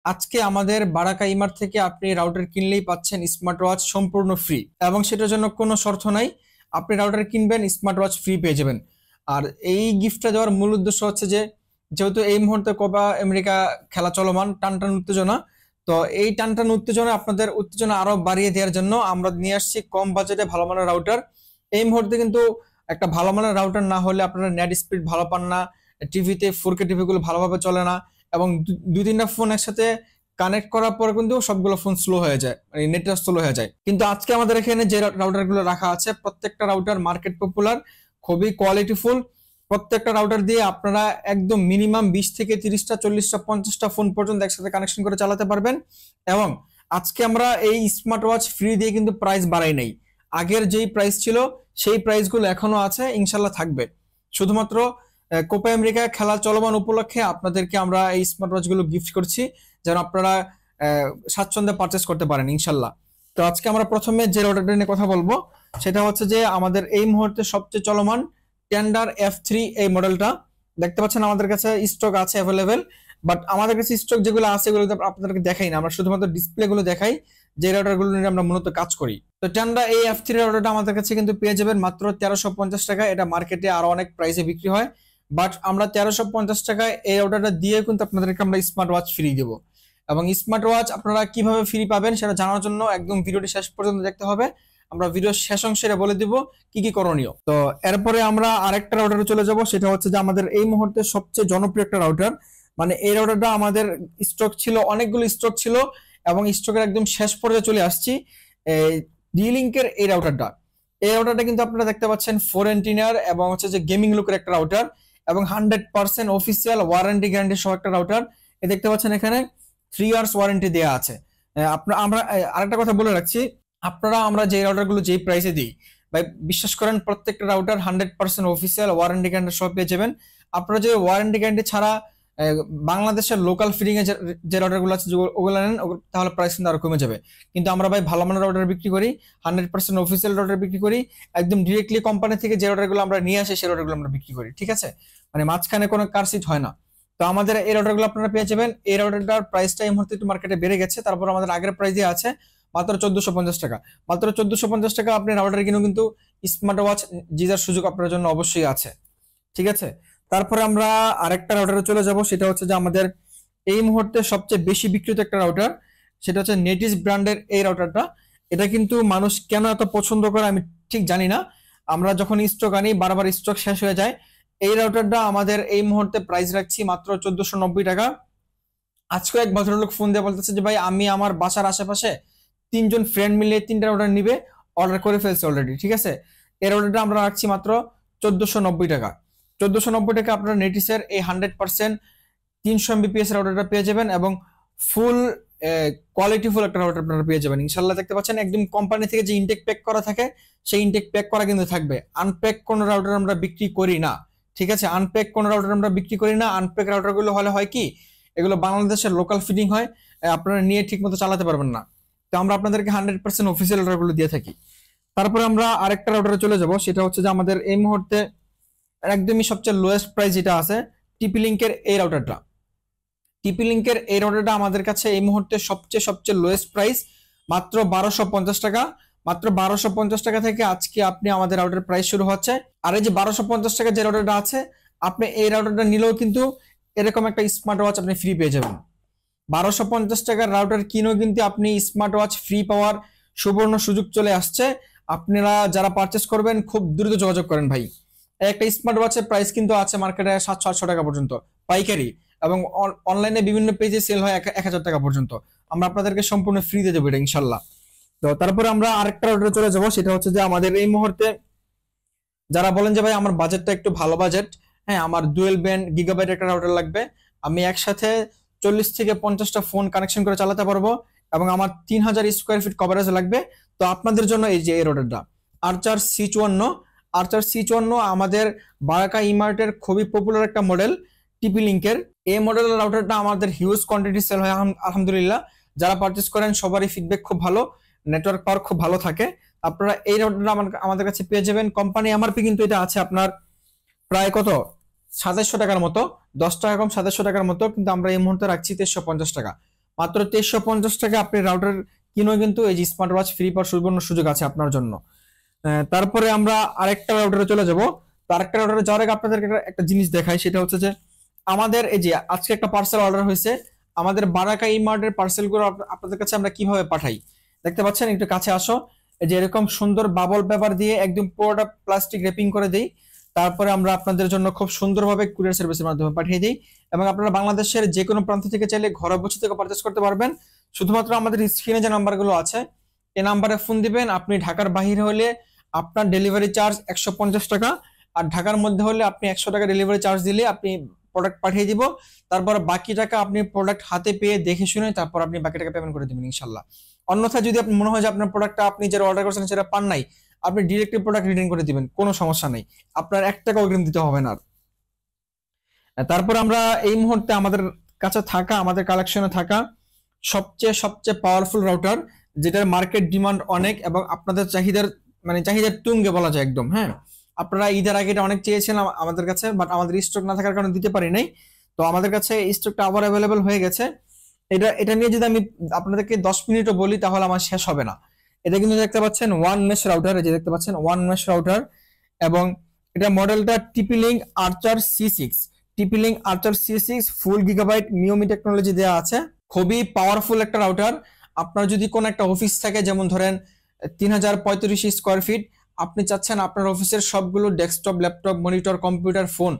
আজকে আমাদের বারাকা ইমার থেকে আপনি রাউটার কিনলেই পাচ্ছেন স্মার্ট ওয়াচ সম্পূর্ণ ফ্রি, এবং সেটার জন্য কোনো শর্ত নাই। আপনি রাউটার কিনবেন, স্মার্ট ওয়াচ ফ্রি পেয়ে যাবেন। আর এই গিফটটা দেওয়ার মূল উদ্দেশ্য হচ্ছে যে, যেহেতু এই মুহূর্তে কোপা আমেরিকা খেলা চলমান, টান টান উত্তেজনা, তো এই টান টান উত্তেজনা আপনাদের উত্তেজনা আরো বাড়িয়ে দেওয়ার জন্য আমরা নিয়ে আসছি কম বাজেটে ভালো মানের রাউটার। এই মুহূর্তে কিন্তু একটা ভালো মানের রাউটার না হলে আপনারা নেট স্পিড ভালো পান না, টিভিতে 4K টিভি গুলো ভালোভাবে চলে না, এবং দুই তিনটা ফোন একসাথে কানেক্ট করার পর কিন্তু সবগুলো ফোন স্লো হয়ে যায়, মানে নেটটা স্লো হয়ে যায়। কিন্তু আজকে আমাদের এখানে যে রাউটার গুলো রাখা আছে, প্রত্যেকটা রাউটার মার্কেট পপুলার, খুবই কোয়ালিটিফুল। প্রত্যেকটা রাউটার দিয়ে আপনারা একদম মিনিমাম 20 থেকে 30টা 40টা 50টা ফোন পর্যন্ত একসাথে কানেকশন করে চালাতে পারবেন। এবং আজকে আমরা এই স্মার্ট ওয়াচ ফ্রি দিয়ে কিন্তু প্রাইস বাড়াই নাই। আগের যেই প্রাইস ছিল সেই প্রাইসগুলো এখনো আছে, ইনশাল্লাহ থাকবে। শুধুমাত্র কোপা আমেরিকা খেলা চলমান উপলক্ষে আপনাদেরকে আমরা এই স্মার্ট ওয়াচ গুলো গিফট করছি, যেন আপনারা স্বাচ্ছন্দ্যে পারচেস করতে পারেন ইনশাল্লাহ। তো আজকে আমরা প্রথমে যে রাউটারটা নিয়ে কথা বলবো সেটা হচ্ছে যে আমাদের এই মুহূর্তে সবচেয়ে চলমান টেন্ডার F3 এই মডেলটা। দেখতে পাচ্ছেন আমাদের কাছে স্টক আছে অ্যাভেলেবেল, বাট আমাদের কাছে স্টক যেগুলো আছে এগুলো আপনাদেরকে দেখাই না, আমরা শুধুমাত্র ডিসপ্লে গুলো দেখাই, যে রাউটার গুলো নিয়ে আমরা মূলত কাজ করি। তো টেন্ডার এই F3 রাউটারটা আমাদের কাছে কিন্তু পেয়ে যাবেন মাত্র 1350 টাকা। এটা মার্কেটে আরো অনেক প্রাইসে বিক্রি হয়, বাট আমরা 1350 টাকায় এই রাউটারটা দিয়ে কিন্তু আপনাদেরকে আমরা স্মার্ট ওয়াচ ফ্রি দেবো। এবং স্মার্ট ওয়াচ আপনারা কিভাবে ফ্রি পাবেন সেটা জানার জন্য একদম ভিডিওটি শেষ পর্যন্ত দেখতে হবে। আমরা ভিডিওর শেষ অংশে বলে দিব কি কি করণীয়। তো এরপরে আমরা আরেকটা রাউটারে চলে যাব, সেটা হচ্ছে যে আমাদের এই মুহূর্তে সবচেয়ে জনপ্রিয় একটা রাউটার। মানে এই রাউটারটা আমাদের স্টক ছিল, অনেকগুলো স্টক ছিল, এবং স্টকের একদম শেষ পর্যায়ে চলে আসছি। এই ডি-লিঙ্কের এই রাউটারটা, এই রাউটারটা কিন্তু আপনারা দেখতে পাচ্ছেন 4 এন্টিনার এবং হচ্ছে যে গেমিং লুকের একটা রাউটার, এবং 100% অফিসিয়াল ওয়ারেন্টি গ্যারান্টি সহ একটা রাউটার। এ দেখতে পাচ্ছেন এখানে 3 ইয়ার্স ওয়ারেন্টি দেওয়া আছে। আমরা আরেকটা কথা বলে রাখছি, আপনারা আমরা যে রাউটার গুলো যেই প্রাইসে দিই ভাই, বিশ্বাস করেন প্রত্যেকটা রাউটার 100% অফিসিয়াল ওয়ারেন্টি গ্যারান্টি সহ পেয়ে যাবেন। আপনারা যে ওয়ারেন্টি গ্যারান্টি ছাড়া বাংলাদেশের লোকাল ফিডিং এ যে রাউটার গুলো আছে ওগুলো নেন, তাহলে প্রাইস কিন্তু আরো কমে যাবে। কিন্তু আমরা ভাই ভালো মানের রাউটার বিক্রি করি, 100% অফিসিয়াল রাউটার বিক্রি করি, একদম ডিরেক্টলি কোম্পানি থেকে যে রাউটার গুলো আমরা নিয়ে আসি সেই রাউটার গুলো আমরা বিক্রি করি, ঠিক আছে? মানে মাঝখানে কোনো কারসিট হয় না। তো আমাদের এই রাউটার গুলো আপনারা পেয়ে যাবেন। এই রাউটারটার প্রাইসটা এই মুহূর্তে একটু মার্কেটে বেড়ে গেছে, তারপর আমাদের আগের প্রাইস দিয়ে আছে মাত্র 1450 টাকা। মাত্র 1450 টাকা আপনি রাউটার কিনেও কিন্তু স্মার্ট ওয়াচ জিজার সুযোগ আপনার জন্য অবশ্যই আছে, ঠিক আছে? তারপরে আমরা আরেকটা রাউটারে চলে যাব, সেটা হচ্ছে যে আমাদের এই মুহূর্তে সবচেয়ে বেশি বিক্রিত একটা রাউটার, সেটা হচ্ছে নেটিস ব্র্যান্ডের এই রাউটারটা। এটা কিন্তু মানুষ কেন এত পছন্দ করে আমি ঠিক জানি না। আমরা যখন স্টক আনি বারবার স্টক শেষ হয়ে যায়। এই রাউটারটা আমাদের এই মুহূর্তে প্রাইস রাখছি মাত্র 1490 টাকা। আজকে এক ভদ্রলোক ফোন দিয়ে বলতেছে যে ভাই, আমি আমার বাসার আশেপাশে 3জন ফ্রেন্ড মিলে 3টা রাউটার নিবে, অর্ডার করে ফেলছে অলরেডি, ঠিক আছে? এই রাউটারটা আমরা রাখছি মাত্র 1490 টাকা। 1490 টাকা আপনারা নেটিসের এই 100% 300 Mbps রাউটারটা পেয়ে যাবেন, এবং ফুল কোয়ালিটিফুল একটা রাউটার আপনারা পেয়ে যাবেন ইনশাল্লাহ। দেখতে পাচ্ছেন একদম কোম্পানি থেকে যে ইনটেক প্যাক করা থাকে সেই ইনটেক প্যাক করা কিন্তু থাকবে। আনপ্যাক কোনো রাউটার আমরা বিক্রি করি না, ঠিক আছে? আনপ্যাক কোনো রাউটার আমরা বিক্রি করি না। আনপ্যাক রাউটার গুলো হলে হয় কি, এগুলো বাংলাদেশের লোকাল ফিডিং হয়, আপনারা নিয়ে ঠিক মতো চালাতে পারবেন না। তো আমরা আপনাদেরকে 100% অফিসিয়াল রাউটার গুলো দিয়ে থাকি। তারপরে আমরা আরেকটা রাউটারে চলে যাব, সেটা হচ্ছে যে আমাদের এই মুহূর্তে একদমই সবচেয়ে লোয়েস্ট প্রাইস যেটা আছে, টিপি লিঙ্কের এই রাউটারটা। টিপি লিঙ্কের এই রাউটারটা আমাদের কাছে এই মুহূর্তে সবচেয়ে সবচেয়ে লোয়েস্ট প্রাইস মাত্র 1250 টাকা। মাত্র 1250 টাকা থেকে আজকে আপনি আমাদের রাউটার প্রাইস শুরু হচ্ছে। আর এই যে 1250 টাকা যে রাউটারটা আছে, আপনি এই রাউটারটা নিলেও কিন্তু এরকম একটা স্মার্ট ওয়াচ আপনি ফ্রি পেয়ে যাবেন। 1250 টাকার রাউটার কিনেও কিন্তু আপনি স্মার্ট ওয়াচ ফ্রি পাওয়ার সুবর্ণ সুযোগ চলে আসছে। আপনারা যারা পারচেস করবেন খুব দ্রুত যোগাযোগ করেন ভাই। একটা স্মার্ট ওয়াচের প্রাইস কিন্তু আছে মার্কেটে 700-800 টাকা পর্যন্ত পাইকারি, এবং অনলাইনে বিভিন্ন পেজে সেল হয় 1000 টাকা পর্যন্ত। আমরা আপনাদেরকে সম্পূর্ণ ফ্রি দিয়ে দেবো এটা ইনশাল্লাহ। তো তারপরে আমরা আরেকটা রাউটারে চলে যাব, সেটা হচ্ছে যে আমাদের এই মুহূর্তে যারা বলেন যে ভাই আমার বাজেটটা একটু ভালো বাজেট, হ্যাঁ আমার ডুয়েল ব্যান্ড গিগাবাইট একটা রাউটার লাগবে, আমি একসাথে 40 থেকে 50টা ফোন কানেকশন করে চালাতে পারবো, এবং আমার 3000 স্কোয়ার ফিট কভারেজ লাগবে। তো আপনাদের জন্য এই যে এই রাউটারটা আর্চার C54। আর্চার C54 আমাদের বারাকা ইমার্টের খুবই পপুলার একটা মডেল টিপি লিঙ্কের। এই মডেলের রাউটারটা আমাদের হিউজ কোয়ান্টিটি সেল হয় আলহামদুলিল্লাহ। যারা পারচেস করেন সবারই ফিডব্যাক খুব ভালো, নেটওয়ার্ক পাওয়ার খুব ভালো থাকে। আপনারা এই রাউটারটা আমাদের কাছে পেয়ে যাবেন। কোম্পানি এমআরপি কিন্তু এটা আছে আপনার প্রায় কত 2700 টাকার মতো, 10 টাকা কম 2700 টাকার মতো, কিন্তু আমরা এই মুহূর্তে রাখছি 2350 টাকা। মাত্র 2350 টাকা আপনি রাউটার কিনেও কিন্তু এই যে স্মার্ট ওয়াচ ফ্রি পাওয়ার সুবর্ণ সুযোগ আছে আপনার জন্য। তারপরে আমরা আরেকটা রাউটারে চলে যাব। তো আরেকটা রাউটারে যাওয়ার আগে আপনাদেরকে একটা জিনিস দেখাই, সেটা হচ্ছে যে আমাদের এই যে আজকে একটা পার্সেল অর্ডার হয়েছে, আমাদের বারাকা ইমার্টের পার্সেলগুলো আপনাদের কাছে আমরা কিভাবে পাঠাই দেখতে পাচ্ছেন, একটু কাছে আসো। এই যে এরকম সুন্দর বাবল পেপার দিয়ে একদম পুরোটা প্লাস্টিক র্যাপিং করে দেই, তারপরে আমরা আপনাদের জন্য খুব সুন্দরভাবে কুরিয়ার সার্ভিসের মাধ্যমে পাঠিয়ে দিই, এবং আপনারা বাংলাদেশের যে কোনো প্রান্ত থেকে চাইলে ঘরে বসে থেকে পারচেস করতে পারবেন। শুধুমাত্র আমাদের স্ক্রিনে যে নাম্বারগুলো আছে এই নাম্বারে ফোন দিবেন। আপনি ঢাকার বাহিরে হলে আপনার ডেলিভারি চার্জ 150 টাকা, আর ঢাকার মধ্যে হলে আপনি 100 টাকা ডেলিভারি চার্জ দিলে আপনি প্রোডাক্ট পাঠিয়ে দিব। তারপর বাকি টাকা আপনি প্রোডাক্ট হাতে পেয়ে দেখে শুনে তারপর আপনি বাকি টাকা পেমেন্ট করে দিবেন ইনশাল্লাহ। অন্যথায় যদি আপনার মনে হয় যে আপনার প্রোডাক্টটা আপনি যেটা অর্ডার করেছেন সেটা পান নাই, আপনি ডিরেক্টলি প্রোডাক্ট রিটার্ন করে দিবেন, কোনো সমস্যা নেই, আপনার 1 টাকা অগ্রিম দিতে হবে না। তারপর আমরা এই মুহূর্তে আমাদের কাছে থাকা, আমাদের কালেকশনে থাকা সবচেয়ে পাওয়ারফুল রাউটার, যেটার মার্কেট ডিমান্ড অনেক এবং আপনাদের চাহিদার তুঙ্গে বলা যায় একদম। হ্যাঁ, আপনারা ঈদের আগে এটা অনেক চেয়েছেন আমাদের কাছে, বাট আমাদের স্টক না থাকার কারণে দিতে পারি নাই। তো আমাদের কাছে স্টকটা আবার অ্যাভেলেবেল হয়ে গেছে। এটা নিয়ে যদি আমি আপনাদেরকে 10 মিনিটও বলি তাহলে আমার শেষ হবে না। এটা কিন্তু দেখতে পাচ্ছেন ওয়ান মেশ রাউটার, এই যে দেখতে পাচ্ছেন ওয়ান মেশ রাউটার, এবং এটা মডেলটা TP-Link আর্চার C6, TP-Link আর্চার C6 ফুল গিগাবাইট মিওমি টেকনোলজি দেওয়া আছে। খুবই পাওয়ারফুল একটা রাউটার। আপনার যদি কোনো একটা অফিস থাকে, যেমন ধরেন 3035 স্কোয়ার ফিট, আপনি চাচ্ছেন আপনার অফিসের সবগুলো desktop, laptop, monitor, computer, phone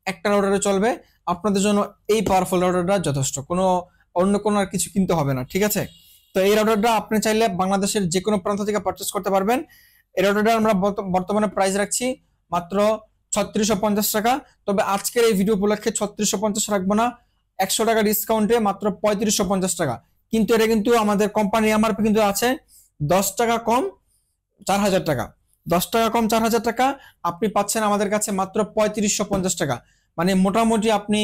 একটা রাউটারে চলবে, আপনাদের জন্য এই পাওয়ারফুল রাউটারটা যথেষ্ট, অন্য কোনো আর কিছু কিনতে হবে না, ঠিক আছে? তো এই রাউটারটা আপনি চাইলে বাংলাদেশের যে কোনো প্রান্ত থেকে পারচেস করতে পারবেন। এই রাউটারটা আমরা বর্তমানে প্রাইস রাখছি মাত্র 3650 টাকা। তবে আজকের এই ভিডিও উপলক্ষে 3650 রাখবো না, 100 টাকা ডিসকাউন্টে মাত্র 3550 টাকা। কিন্তু এটা কিন্তু আমাদের কোম্পানি এমআরপি কিন্তু আছে 10 টাকা কম 4000 টাকা, 10 টাকা কম 4000 টাকা আপনি পাচ্ছেন আমাদের কাছে মাত্র 3550 টাকা। মানে মোটামুটি আপনি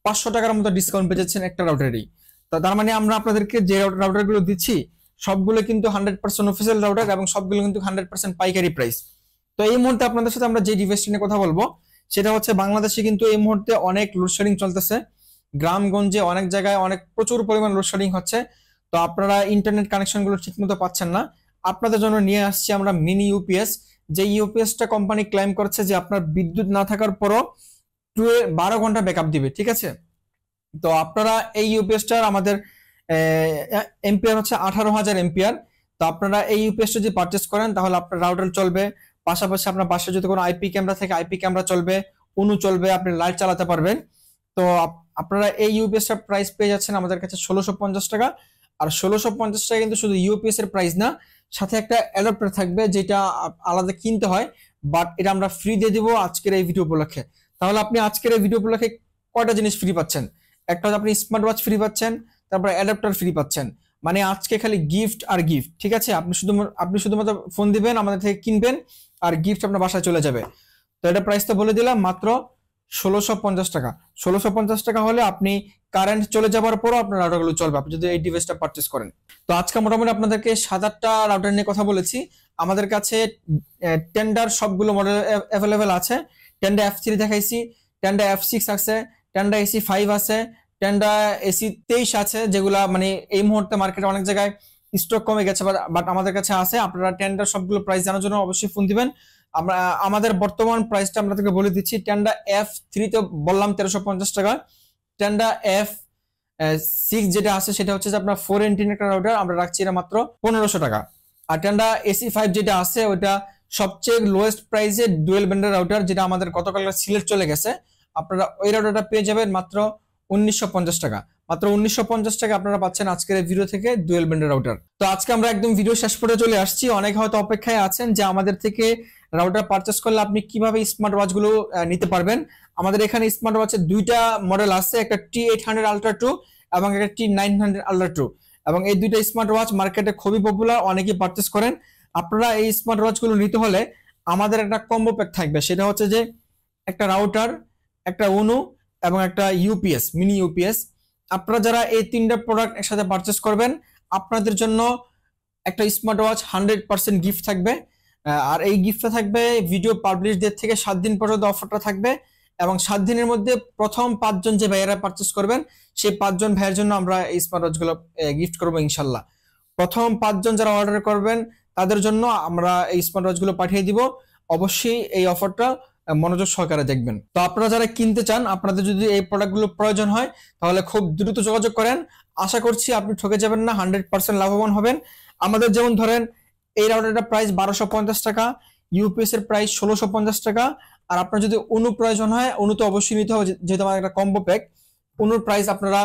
500 টাকার মতো ডিসকাউন্ট পেয়ে যাচ্ছেন একটা রাউটারই। তো তার মানে আমরা আপনাদেরকে যে রাউটারগুলো দিচ্ছি সবগুলো কিন্তু 100% অফিসিয়াল রাউটার এবং সবগুলো কিন্তু 100% পাইকারি প্রাইস। তো এই মুহূর্তে আপনাদের সাথে আমরা যে ডিভাইসটি নিয়ে কথা বলবো সেটা হচ্ছে, বাংলাদেশে কিন্তু এই মুহূর্তে অনেক লোডশেডিং চলতেছে, গ্রামগঞ্জে অনেক জায়গায় প্রচুর পরিমাণ লোডশেডিং হচ্ছে। তো আপনারা ইন্টারনেট কানেকশনগুলো ঠিকমতো পাচ্ছেন না, আপনাদের জন্য নিয়ে আসছি আমরা মিনি ইউপিএস। যে ইউপিএসটা কোম্পানি ক্লেম করছে যে আপনার বিদ্যুৎ না থাকার পরও 12 ঘন্টা ব্যাকআপ দিবে, ঠিক আছে? তো আপনারা এই ইউপিএসটার আমাদের এম্পিয়ার হচ্ছে 18,000 এম্পিয়ার। তো আপনারা এই ইউপিএসটা যদি পারচেস করেন তাহলে আপনার রাউটার চলবে, পাশাপাশি আপনার বাসায় যদি কোনো আইপি ক্যামেরা থেকে আইপি ক্যামেরা চলবে, অনু চলবে, আপনি লাইট চালাতে পারবেন। তো আপনারা এই ইউপিএসটার প্রাইস পেয়ে যাচ্ছেন আমাদের কাছে 1650 টাকা। আর 1650 টাকা কিন্তু শুধু ইউপিএস এর প্রাইস না, সাথে একটা অ্যাডাপ্টার থাকবে যেটা আলাদা কিনতে হয়, বাট এটা আমরা ফ্রি দিয়ে দিব আজকের এই ভিডিও উপলক্ষে। তাহলে আপনি আজকের এই ভিডিও উপলক্ষে কয়টা জিনিস ফ্রি পাচ্ছেন? একটা হচ্ছে আপনি স্মার্ট ওয়াচ ফ্রি পাচ্ছেন, তারপর অ্যাডাপ্টার ফ্রি পাচ্ছেন। মানে আজকে খালি গিফট আর গিফট, ঠিক আছে? আপনি শুধুমাত্র ফোন দিবেন, আমাদের থেকে কিনবেন, আর গিফট আপনার বাসায় চলে যাবে। তো এটা প্রাইসটা বলে দিলাম, মাত্র 1650 টাকা। 1650 টাকা হলে আপনি কারেন্ট চলে যাবার পরও আপনার রাউটারগুলো চলবে, আপনি যদি এই ডিভাইসটা পারচেস করেন। তো আজকে মোটামুটি আপনাদেরকে 7-8টা রাউটার নিয়ে কথা বলেছি। আমাদের কাছে টেন্ডার সবগুলো মডেল অ্যাভেলেবেল আছে। টেন্ডা F3 দেখাইছি, টেন্ডা F6 আছে, টেন্ডা AC5 আছে, টেন্ডা AC23 আছে, যেগুলা মানে এই মুহূর্তে মার্কেটে অনেক জায়গায় স্টক কমে গেছে, বাট আমাদের কাছে আছে। আপনারা টেন্ডার সবগুলো প্রাইস জানার জন্য অবশ্যই ফোন দিবেন। আমরা আমাদের বর্তমান প্রাইসটা আপনাদেরকে বলে দিচ্ছি। টেন্ডা F3 তো বললাম 1350 টাকা। টেন্ডা F6 যেটা আছে সেটা হচ্ছে যে আপনার 4 এন্টিন একটা রাউটার, আমরা রাখছি এটা মাত্র 1500 টাকা। আর টেন্ডা AC5 যেটা আছে ওটা সবচেয়ে লোয়েস্ট প্রাইসে ডুয়েল ব্যান্ডের রাউটার, যেটা আমাদের গতকাল সিলেট চলে গেছে। আপনারা ওই রাউটারটা পেয়ে যাবেন মাত্র 1950 টাকা। মাত্র 1950 টাকা আপনারা পাচ্ছেন আজকের এই ভিডিও থেকে ডুয়েল ব্যান্ডের রাউটার। তো আজকে আমরা একদম ভিডিও শেষ পর্যন্ত চলে আসছি। অনেক হয়তো অপেক্ষায় আছেন যে আমাদের থেকে রাউটার পারচেস করলে আপনি কিভাবে স্মার্ট ওয়াচ গুলো নিতে পারবেন। আমাদের এখানে স্মার্ট ওয়াচের দুইটা মডেল আছে, একটা T800 Ultra 2 এবং একটা T900 Ultra 2, এবং এই দুইটা স্মার্ট ওয়াচ মার্কেটে খুবই পপুলার, অনেকেই পারচেস করেন। আপনারা এই স্মার্ট ওয়াচ গুলো নিতে হলে আমাদের একটা কম্বো প্যাক থাকবে, সেটা হচ্ছে যে একটা রাউটার, একটা অনু এবং একটা ইউপিএস, মিনি ইউপিএস। আপনারা যারা এই তিনটা প্রোডাক্ট একসাথে পারচেস করবেন আপনাদের জন্য একটা স্মার্ট ওয়াচ 100% গিফট থাকবে। আর এই গিফটটা থাকবে ভিডিও পাবলিশ ডেট থেকে 7 দিন পর্যন্ত অফারটা থাকবে, এবং 7 দিনের মধ্যে প্রথম 5 জন যে ভাইয়েরা পারচেস করবেন সেই 5 জন ভাইয়ের জন্য আমরা এই স্মার্ট ওয়াচ গুলো গিফট করবো ইনশাল্লাহ। প্রথম 5 জন যারা অর্ডার করবেন তাদের জন্য আমরা এই স্মার্ট ওয়াচ গুলো পাঠিয়ে দিব। অবশ্যই এই অফারটা মনোযোগ সহকারে দেখবেন। তো আপনারা যারা কিনতে চান, আপনাদের যদি এই প্রোডাক্টগুলো প্রয়োজন হয় তাহলে খুব দ্রুত যোগাযোগ করেন। আশা করছি আপনি ঠকে যাবেন না, 100% লাভবান হবেন। আমাদের যেমন ধরেন এই রাউটারটার প্রাইস 1250 টাকা, ইউপিএস এর প্রাইস 1650 টাকা। আর আপনার যদি অনু প্রয়োজন হয়, অনু তো অবশ্যই নিতে হবে যেহেতু আমার একটা কম্বো প্যাক। অনুর প্রাইস আপনারা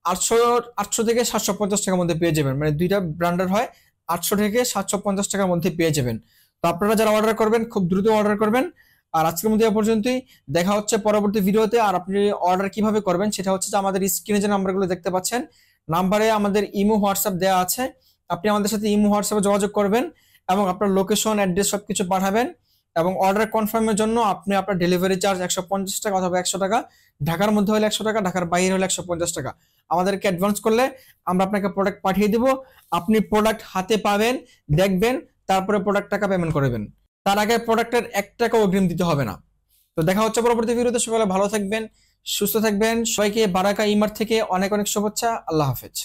800 থেকে 750 টাকার মধ্যে পেয়ে যাবেন, মানে দুইটা ব্র্যান্ডের হয়, 800 থেকে 750 টাকার মধ্যে পেয়ে যাবেন। তো আপনারা যারা অর্ডার করবেন খুব দ্রুত অর্ডার করবেন। আর আজকের মধ্যে এ পর্যন্তই, দেখা হচ্ছে পরবর্তী ভিডিওতে। আর আপনি অর্ডার কিভাবে করবেন সেটা হচ্ছে যে আমাদের স্ক্রিনে যে নাম্বারগুলো দেখতে পাচ্ছেন, নাম্বারে আমাদের ইমো হোয়াটসঅ্যাপ দেওয়া আছে। আপনি আমাদের সাথে ইমো হোয়াটসঅ্যাপে যোগাযোগ করবেন এবং আপনার লোকেশন অ্যাড্রেস সবকিছু পাঠাবেন। এবং অর্ডার কনফার্মের জন্য আপনি আপনার ডেলিভারি চার্জ 150 টাকা অথবা 100 টাকা, ঢাকার মধ্যে হলে 100 টাকা, ঢাকার বাইরে হলে 150 টাকা আমাদেরকে অ্যাডভান্স করলে আমরা আপনাকে প্রোডাক্ট পাঠিয়ে দিব। আপনি প্রোডাক্ট হাতে পাবেন, দেখবেন, তারপরে প্রোডাক্ট টাকা পেমেন্ট করবেন। তার আগে প্রোডাক্টের 1 টাকাও অগ্রিম দিতে হবে না। তো দেখা হচ্ছে পরবর্তী ভিডিওতে। সকালে ভালো থাকবেন, সুস্থ থাকবেন। সবাইকে বারাকা ইমার্ট থেকে অনেক অনেক শুভেচ্ছা। আল্লাহ হাফেজ।